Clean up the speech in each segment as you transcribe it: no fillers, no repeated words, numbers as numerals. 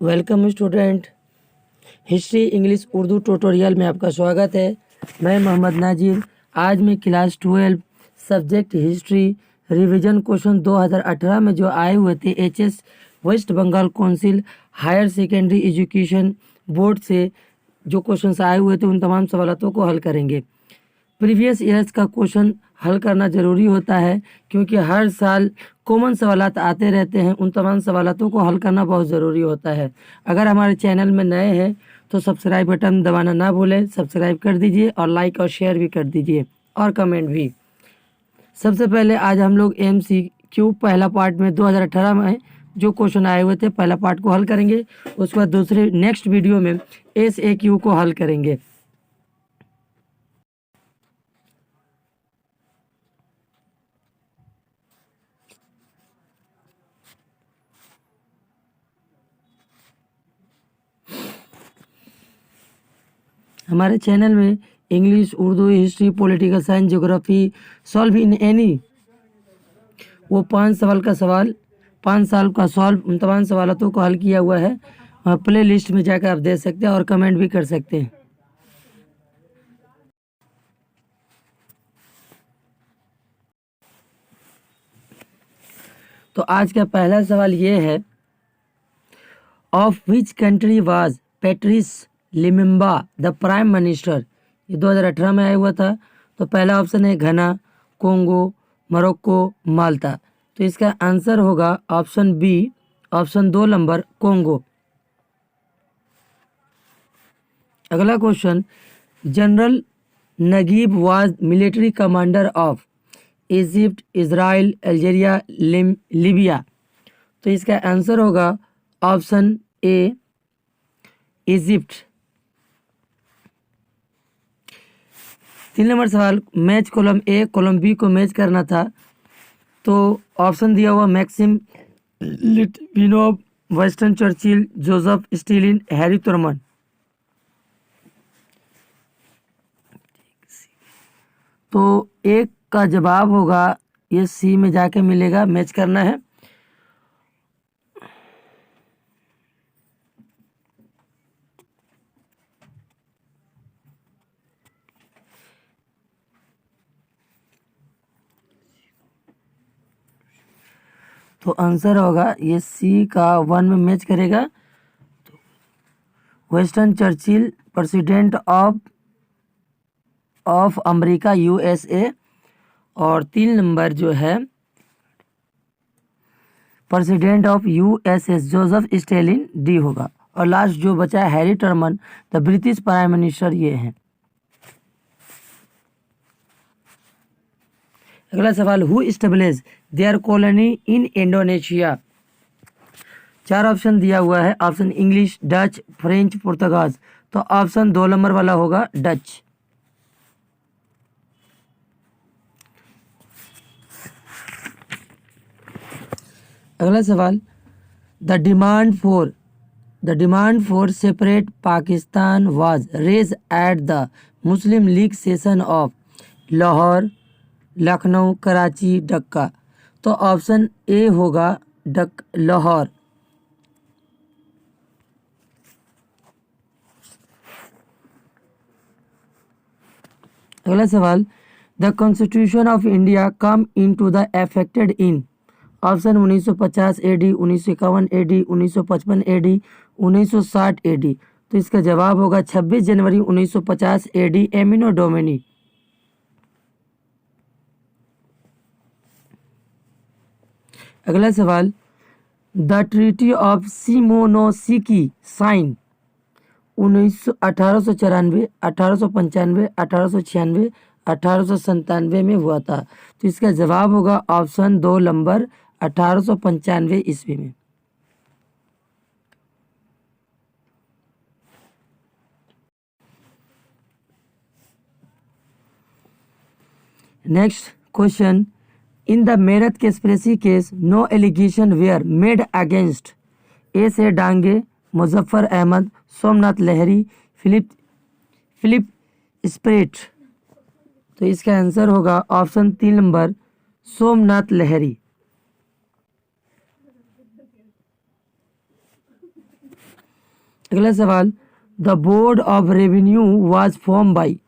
Welcome student. History English Urdu tutorial में आपका स्वागत है। मैं मोहम्मद नाजिर। आज मैं class 12 subject history revision question 2018 में जो आए हुए थे HS West Bengal council higher secondary education board से जो क्वेश्चंस आए हुए थे उन तमाम सवालों को हल करेंगे। प्रीवियस ईयर्स का क्वेश्चन हल करना ज़रूरी होता है क्योंकि हर साल कॉमन सवालात आते रहते हैं। उन तमाम सवालों को हल करना बहुत ज़रूरी होता है। अगर हमारे चैनल में नए हैं तो सब्सक्राइब बटन दबाना ना भूलें। सब्सक्राइब कर दीजिए और लाइक और शेयर भी कर दीजिए और कमेंट भी। सबसे पहले आज हम लोग MCQ पहला पार्ट में 2018 में जो क्वेश्चन आए हुए थे पहला पार्ट को हल करेंगे। उसके बाद दूसरे नेक्स्ट वीडियो में SAQ को हल करेंगे। हमारे चैनल में English Urdu history political science geography solve in any वो 5 साल का सॉल्व उन तमाम सवालों को हल किया हुआ है। प्ले लिस्ट में जाकर आप देख सकते हैं और कमेंट भी कर सकते हैं। तो आज का पहला सवाल ये है, of which country was Patrice Limba the prime minister. ये 2018 में आया हुआ था। तो पहला ऑप्शन है घना, कोंगो, मोरक्को, माल्टा। तो इसका आंसर होगा option B, option 2 number Congo. अगला question, general Naguib was military commander of Egypt, Israel, Algeria, Libya. तो इसका आंसर होगा ऑप्शन ए, इजिप्ट। 3 नंबर सवाल, match column A column B को मैच करना था। तो ऑप्शन दिया हुआ Maxim Litvinov, Winston Churchill, Joseph Stalin, Harry Truman. तो एक का जवाब होगा ये सी में जाके मिलेगा, मैच करना है। तो आंसर होगा ये सी का 1 में मैच करेगा। तो Winston Churchill president of America USA। और 3 नंबर जो है president of USS Joseph Stalin D होगा। और लास्ट जो बचा है Harry Truman the British prime minister, ये है। अगला सवाल, who establish their colony in Indonesia. 4 option दिया हुआ है। ऑप्शन इंग्लिश, डच, फ्रेंच, पुर्तगाल। तो ऑप्शन 2 नंबर वाला होगा डच। अगला सवाल, the demand for separate Pakistan was raise at the Muslim league session of Lahore, Lucknow, Karachi, Dhaka. तो ऑप्शन ए होगा लाहौर। अगला सवाल, the constitution of India come into the affected in. Option 1950 AD, 1951 AD, 1955 AD, 1960 AD। तो इसका जवाब होगा 26 जनवरी 1950 AD, एमिनो डोमिनी। अगला सवाल, the treaty of Shimonoseki sign 1894, 1895, 1896, 1897 में हुआ था। तो इसका जवाब होगा ऑप्शन 2 नंबर 1895 ईस्वी में। Next question, in the Meerut conspiracy case no allegation were made against A S Dange, Muzaffar Ahmad, Somnath Lahiri, Philip Spratt. तो इसका आंसर होगा ऑप्शन 3 नंबर सोमनाथ लहरी। अगला सवाल, the board of revenue was form by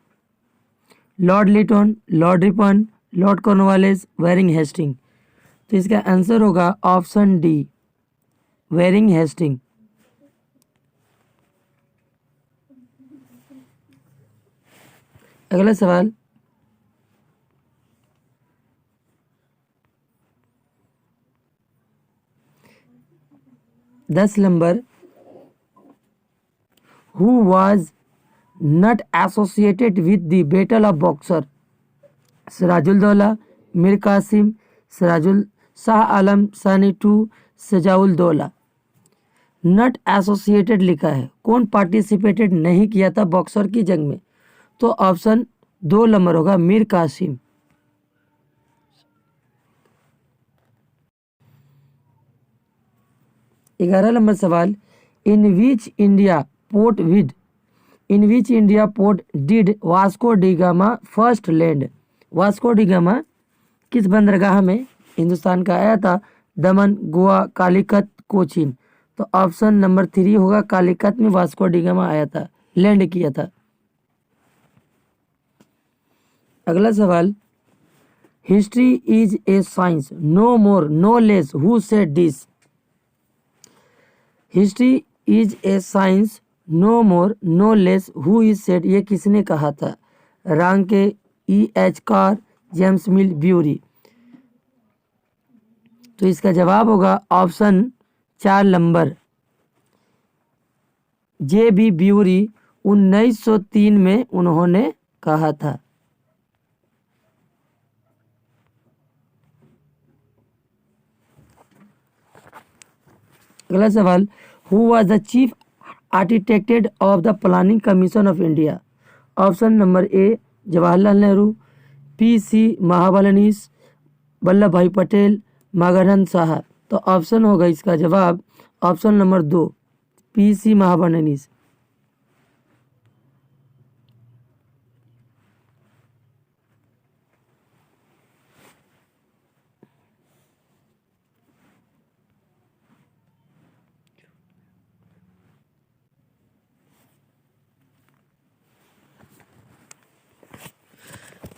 Lord Lytton, Lord Ripon, Lord Cornwallis, Warren Hasting. तो इसका answer होगा option D, varying Hasting. अगला सवाल, 10 number, who was not associated with the battle of Buxar? Sirajuddaulah, Mir Qasim, Sirajul, Shah Alam Sani two, सजाउल-दौला। Not associated लिखा है, कौन participated नहीं किया था बॉक्सर की जंग में? तो ऑप्शन 2 नंबर होगा, मीर कासिम। ग्यारह नंबर सवाल, in which India port did Vasco da Gama first land? Vasco da Gama किस बंदरगाह में हिंदुस्तान का आया था? दमन, गोवा, कालीकत, कोचीन। तो ऑप्शन नंबर 3 होगा, कालीकत में वास्को डी गामा आया था, लैंड किया था। अगला सवाल, history is a science no more no less, who said this? History is a science no more no less, who is said, ये किसने कहा था? Ranke, E.H. Carr, James Mill, Bury. तो इसका जवाब होगा ऑप्शन 4 नंबर, J.B. ब्यूरी 1903 में उन्होंने कहा था। अगला सवाल, who was the chief architect of the planning commission of India? Option number A, Jawaharlal Nehru, P.C. Mahalanobis, Vallabh Bhai Patel, मगरहन Shah. तो ऑप्शन होगा इसका जवाब ऑप्शन नंबर 2, P.C. महाबलनीस।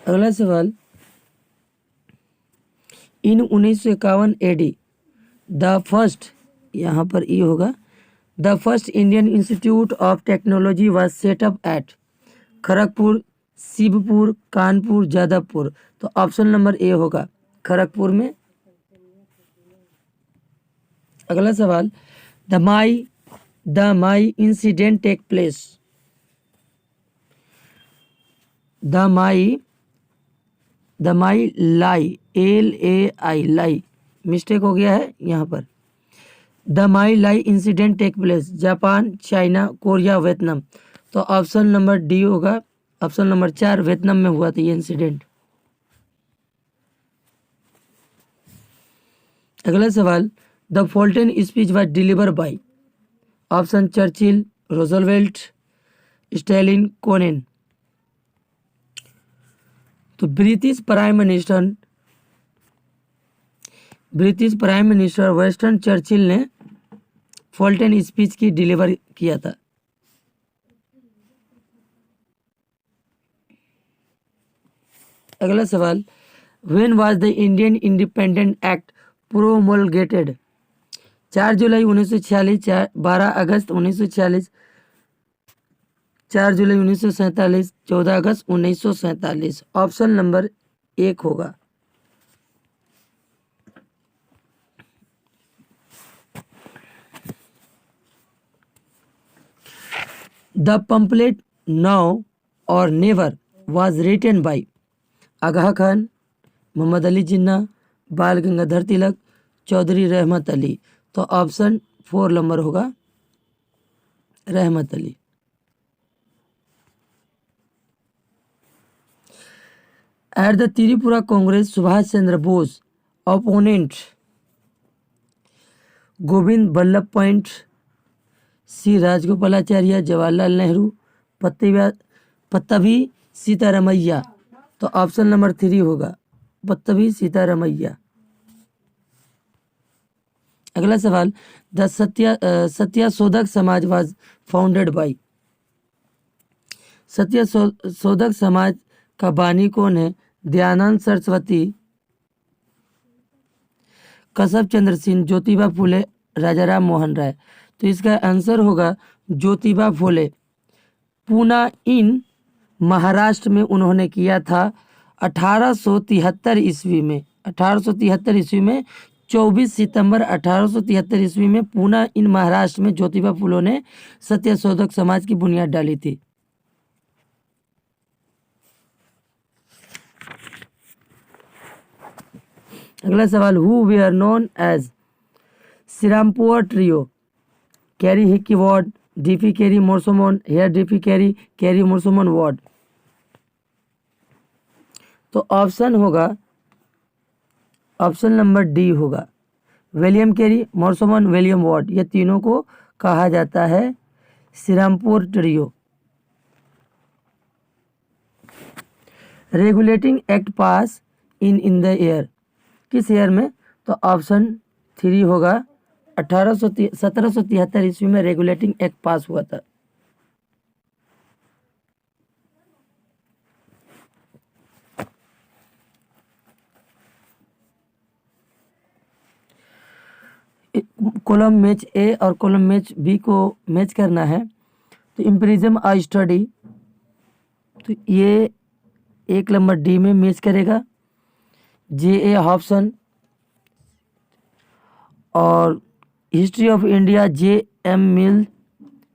अगला सवाल, इन 1951 AD द फर्स्ट, यहाँ पर ई होगा, the first Indian Institute of Technology was set up at Kharagpur, Shibpur, Kanpur, Jadavpur. तो ऑप्शन नंबर ए होगा, खड़गपुर में। अगला सवाल, the My incident take place, the My Lai, LAI Lai, mistake हो गया है यहाँ पर। The My Lai incident take place Japan, China, Korea, Vietnam. तो ऑप्शन नंबर डी होगा, ऑप्शन नंबर 4, वियतनाम में हुआ था ये इंसिडेंट। अगला सवाल, the Phaltan speech was deliver by? Option Churchill, Roosevelt, Stalin, कोनेन। तो British prime minister Winston Churchill ने फॉल्टन स्पीच की डिलीवर किया था। अगला सवाल, when was the Indian independent act promulgated? 4 जुलाई 1946, 12 अगस्त 1946, 4 जुलाई 1947, 14 अगस्त 1947। ऑप्शन नंबर 1 होगा। The pamphlet now or never was written by Agha Khan, Mohammad Ali Jinnah, बाल गंगाधर तिलक, चौधरी रहमत अली। तो ऑप्शन 4 नंबर होगा, Rahmat Ali. At the Tripura Congress Subhash Chandra Bose opponent Govind Ballabh Pant, C Rajagopalachari, Jawaharlal Nehru, Pattabhi Sitaramayya. तो ऑप्शन नंबर 3 होगा, पत्तभी सीतारामैया। अगला सवाल, the Satyashodhak Samaj was founded by. Satyashodhak Samaj का बानी कौन है? दयानंद सरस्वती, कशब चंद्र सिंह, ज्योतिबा फुले, राजा राम मोहन राय। तो इसका आंसर होगा ज्योतिबा फुले। पूना इन महाराष्ट्र में उन्होंने किया था 1873 ईस्वी में। 1873 ईस्वी में 24 सितंबर 1873 ईस्वी में पूना इन महाराष्ट्र में ज्योतिबा फुले ने सत्यशोधक समाज की बुनियाद डाली थी। अगला सवाल, who way are known as Shrirampur trio? Carry Hickey ward, DP carry मोर्सोमोन, hair DP carry मोर्सोमोन ward. तो ऑप्शन होगा, ऑप्शन नंबर डी होगा, विलियम कैरी मोर्सोमोन विलियम वार्ड। ये तीनों को कहा जाता है Shrirampur trio. Regulating act pass in the year, किस ईयर में? तो ऑप्शन 3 होगा, 1773 ईस्वी में रेगुलेटिंग एक्ट पास हुआ था। कॉलम मैच ए और कॉलम मैच बी को मैच करना है। तो इम्पीरिज्म आ स्टडी, तो ये 1 नंबर डी में मैच करेगा। जे ए हॉब्सन और history of India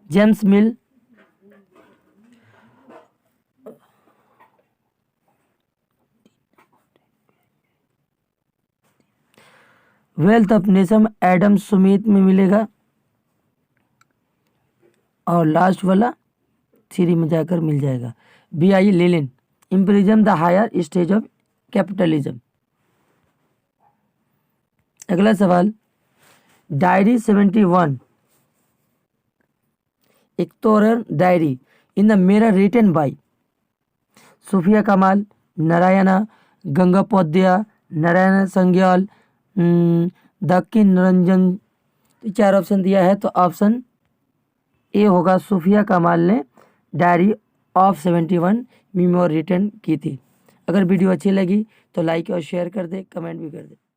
James mill. Wealth of nation Adam Smith में मिलेगा। और लास्ट वाला 3 में जाकर मिल जाएगा, B.I. Lenin, imperialism the higher stage of capitalism. अगला सवाल, diary 71, Ekattorer diary in the mirror written by Sufia Kamal, Narayana Gangopadhyay, Narayan Sanyal, दक्कन रंजन। 4 ऑप्शन दिया है, तो ऑप्शन ए होगा, सूफिया कमाल ने डायरी ऑफ 71 मेमोर रिटन की थी। अगर वीडियो अच्छी लगी तो लाइक और शेयर कर दे, कमेंट भी कर दे।